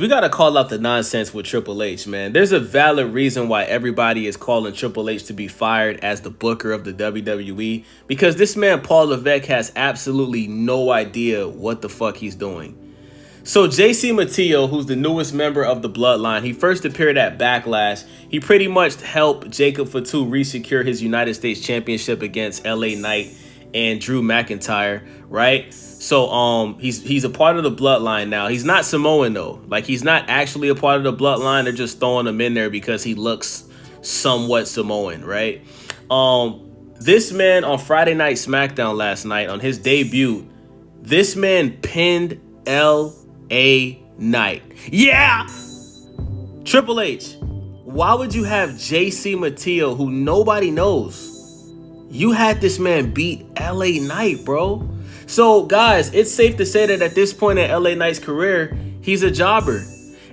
We got to call out the nonsense with Triple H, man. There's a valid reason why everybody is calling Triple H to be fired as the booker of the WWE, because this man, Paul Levesque, has absolutely no idea what the fuck he's doing. So JC Mateo, who's the newest member of the Bloodline, he first appeared at Backlash. He pretty much helped Jacob Fatu re-secure his United States Championship against LA Knight and Drew McIntyre, right? So he's a part of the Bloodline now. He's not Samoan though. Like, he's not actually a part of the Bloodline. They're just throwing him in there because he looks somewhat Samoan, right? This man on Friday Night SmackDown last night on his debut, this man pinned LA Knight. Yeah! Triple H, why would you have JC Mateo, who nobody knows? You had this man beat LA Knight, bro. So, guys, it's safe to say that at this point in LA Knight's career, he's a jobber.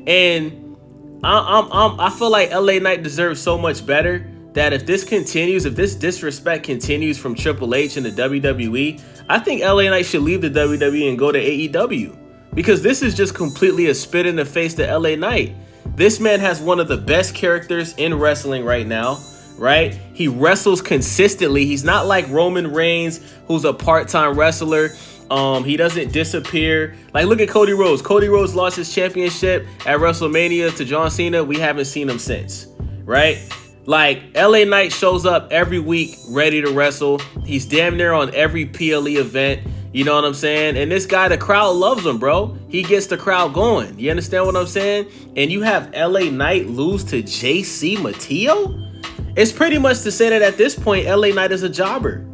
And I feel like LA Knight deserves so much better that if this continues, if this disrespect continues from Triple H and the WWE, I think LA Knight should leave the WWE and go to AEW. Because this is just completely a spit in the face to LA Knight. This man has one of the best characters in wrestling right now. Right? He wrestles consistently. He's not like Roman Reigns, who's a part-time wrestler. He doesn't disappear. Like, look at Cody Rhodes. Cody Rhodes lost his championship at WrestleMania to John Cena. We haven't seen him since. Right? Like, LA Knight shows up every week ready to wrestle. He's damn near on every PLE event. You know what I'm saying? And this guy, the crowd loves him, bro. He gets the crowd going. You understand what I'm saying? And you have LA Knight lose to JC Mateo? It's pretty much to say that at this point, LA Knight is a jobber.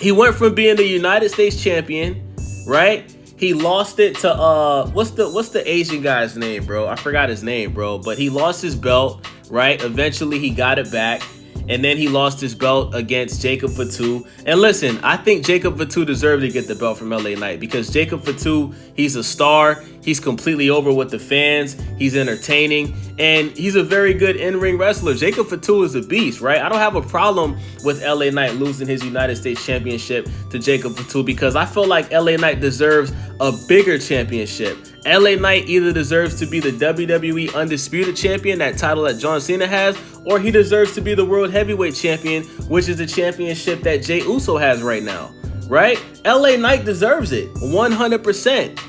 He went from being the United States champion, right? He lost it to what's the Asian guy's name, bro? I forgot his name, bro. But he lost his belt, right? Eventually he got it back. And then he lost his belt against Jacob Fatu. And listen, I think Jacob Fatu deserved to get the belt from LA Knight because Jacob Fatu, he's a star. He's completely over with the fans. He's entertaining. And he's a very good in-ring wrestler. Jacob Fatu is a beast, right? I don't have a problem with LA Knight losing his United States Championship to Jacob Fatu because I feel like LA Knight deserves a bigger championship. LA Knight either deserves to be the WWE Undisputed Champion, that title that John Cena has, or he deserves to be the World Heavyweight Champion, which is the championship that Jey Uso has right now, right? LA Knight deserves it, 100%.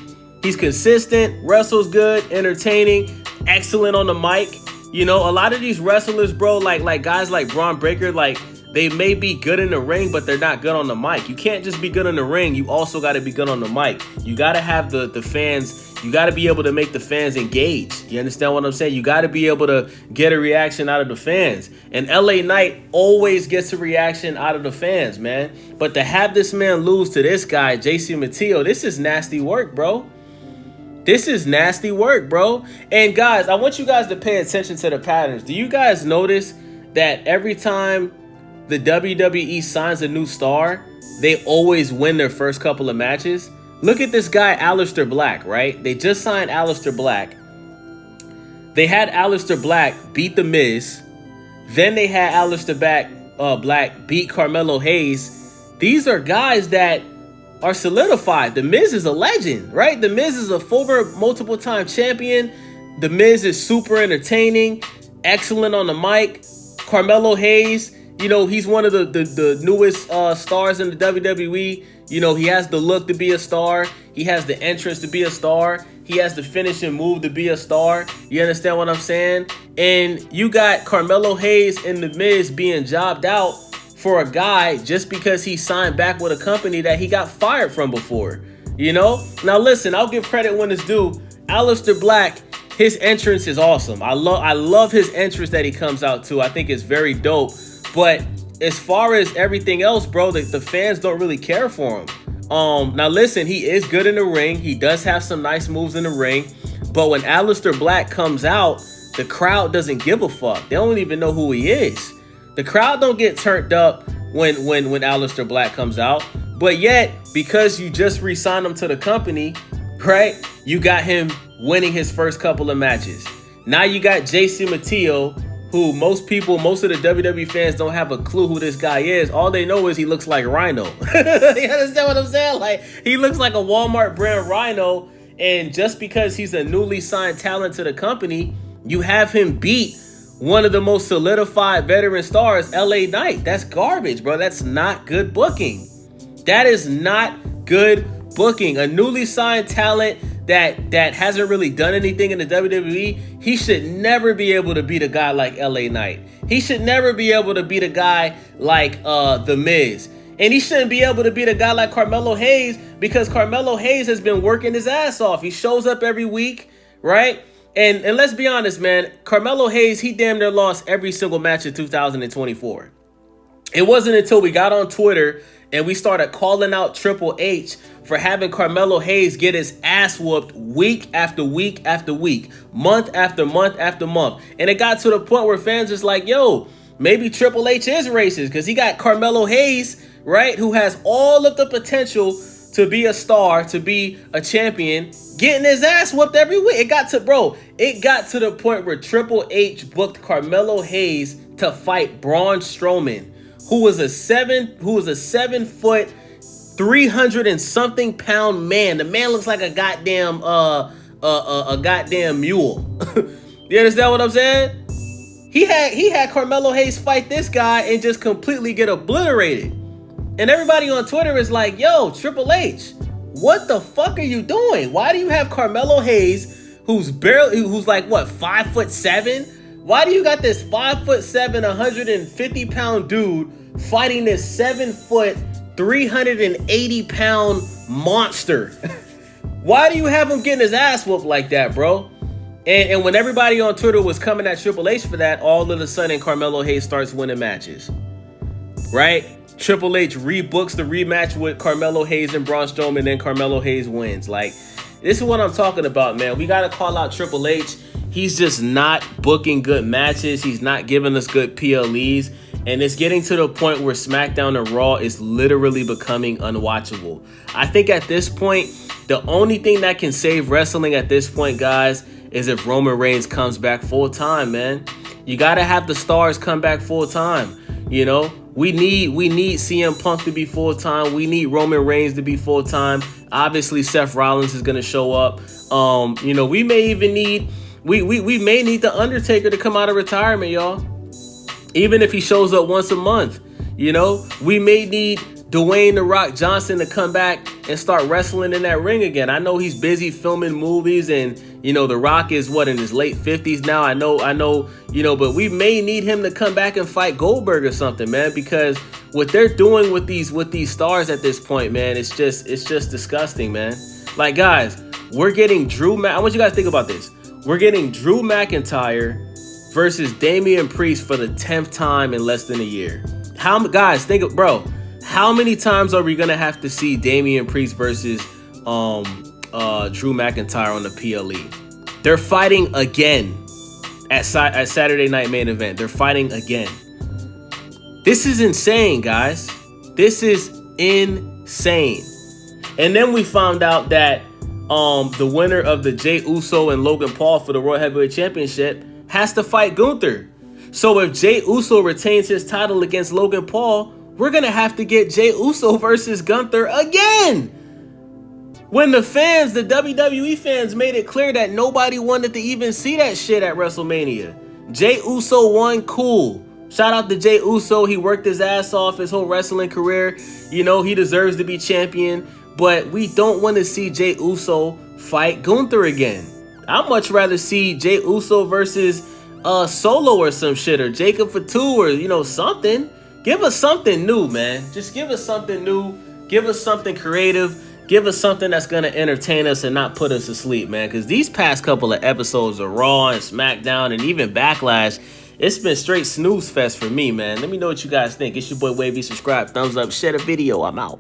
He's consistent, wrestles good, entertaining, excellent on the mic. You know, a lot of these wrestlers, bro, like guys like Braun Breaker, like, they may be good in the ring, but they're not good on the mic. You can't just be good in the ring. You also got to be good on the mic. You got to have the fans. You got to be able to make the fans engage. You understand what I'm saying? You got to be able to get a reaction out of the fans. And LA Knight always gets a reaction out of the fans, man. But to have this man lose to this guy, JC Mateo, this is nasty work, bro. This is nasty work, bro. And guys, I want you guys to pay attention to the patterns. Do you guys notice that every time the WWE signs a new star, they always win their first couple of matches? Look at this guy, Aleister Black, right? They just signed Aleister Black. They had Aleister Black beat The Miz. Then they had Aleister Black beat Carmelo Hayes. These are guys that are solidified. The Miz is a legend, right? The Miz is a former multiple-time champion. The Miz is super entertaining, excellent on the mic. Carmelo Hayes, you know, he's one of the newest stars in the WWE. You know, he has the look to be a star. He has the entrance to be a star. He has the finishing move to be a star. You understand what I'm saying? And you got Carmelo Hayes and The Miz being jobbed out for a guy just because he signed back with a company that he got fired from before. You know? Now listen, I'll give credit when it's due. Aleister Black, his entrance is awesome. I love his entrance that he comes out to. I think it's very dope. But as far as everything else, bro, the fans don't really care for him. Now listen, he is good in the ring. He does have some nice moves in the ring. But when Aleister Black comes out, the crowd doesn't give a fuck. They don't even know who he is. The crowd don't get turned up when Aleister Black comes out. But yet, because you just re-signed him to the company, right? You got him winning his first couple of matches. Now you got JC Mateo, who most of the WWE fans don't have a clue who this guy is. All they know is he looks like Rhino. You understand what I'm saying? Like, he looks like a Walmart brand Rhino. And just because he's a newly signed talent to the company, you have him beat one of the most solidified veteran stars, LA Knight. That's garbage, bro. That's not good booking. That is not good booking. A newly signed talent that hasn't really done anything in the WWE, he should never be able to beat a guy like LA Knight. He should never be able to beat a guy like The Miz. And he shouldn't be able to beat a guy like Carmelo Hayes, because Carmelo Hayes has been working his ass off. He shows up every week, right? And let's be honest, man. Carmelo Hayes, he damn near lost every single match in 2024. It wasn't until we got on Twitter and we started calling out Triple H for having Carmelo Hayes get his ass whooped week after week after week, month after month after month. And it got to the point where fans was like, yo, maybe Triple H is racist because he got Carmelo Hayes, right, who has all of the potential to be a star, to be a champion, getting his ass whooped every week. It got to the point where Triple H booked Carmelo Hayes to fight Braun Strowman, who was a 7 foot, 300 and something pound man. The man looks like a goddamn mule. You understand what I'm saying? He had Carmelo Hayes fight this guy and just completely get obliterated. And everybody on Twitter is like, yo, Triple H, what the fuck are you doing? Why do you have Carmelo Hayes, who's like, what, 5'7"? Why do you got this 5'7", 150 pound dude fighting this 7 foot, 380 pound monster? Why do you have him getting his ass whooped like that, bro? And when everybody on Twitter was coming at Triple H for that, all of a sudden Carmelo Hayes starts winning matches, right? Triple H rebooks the rematch with Carmelo Hayes and Braun Strowman, and then Carmelo Hayes wins. Like, this is what I'm talking about, man. We got to call out Triple H. He's just not booking good matches. He's not giving us good PLEs. And it's getting to the point where SmackDown and Raw is literally becoming unwatchable. I think at this point, the only thing that can save wrestling at this point, guys, is if Roman Reigns comes back full time, man. You got to have the stars come back full time, you know? We need CM Punk to be full-time. We need Roman Reigns to be full-time. Obviously, Seth Rollins is going to show up. You know, we may even need we may need the Undertaker to come out of retirement, y'all. Even if he shows up once a month, you know, we may need Dwayne "The Rock" Johnson to come back and start wrestling in that ring again. I know he's busy filming movies, and you know, The Rock is in his late 50s now. I know, you know, but we may need him to come back and fight Goldberg or something, man, because what they're doing with these stars at this point, man, it's just disgusting, man. Like, guys, we're getting I want you guys to think about this. We're getting Drew McIntyre versus Damian Priest for the 10th time in less than a year. How many times are we gonna have to see Damian Priest versus Drew McIntyre on the PLE? They're fighting again at Saturday Night Main Event. They're fighting again. This is insane, guys. This is insane. And then we found out that the winner of the Jey Uso and Logan Paul for the World Heavyweight Championship has to fight Gunther. So if Jey Uso retains his title against Logan Paul, we're going to have to get Jey Uso versus Gunther again. When the WWE fans made it clear that nobody wanted to even see that shit at WrestleMania. Jey Uso won, cool. Shout out to Jey Uso. He worked his ass off his whole wrestling career. You know, he deserves to be champion. But we don't want to see Jey Uso fight Gunther again. I'd much rather see Jey Uso versus Solo or some shit, or Jacob Fatu, or, you know, something. Give us something new, man. Just give us something new. Give us something creative. Give us something that's going to entertain us and not put us to sleep, man. Because these past couple of episodes of Raw and SmackDown and even Backlash, it's been straight snooze fest for me, man. Let me know what you guys think. It's your boy Wavy. Subscribe, thumbs up, share the video. I'm out.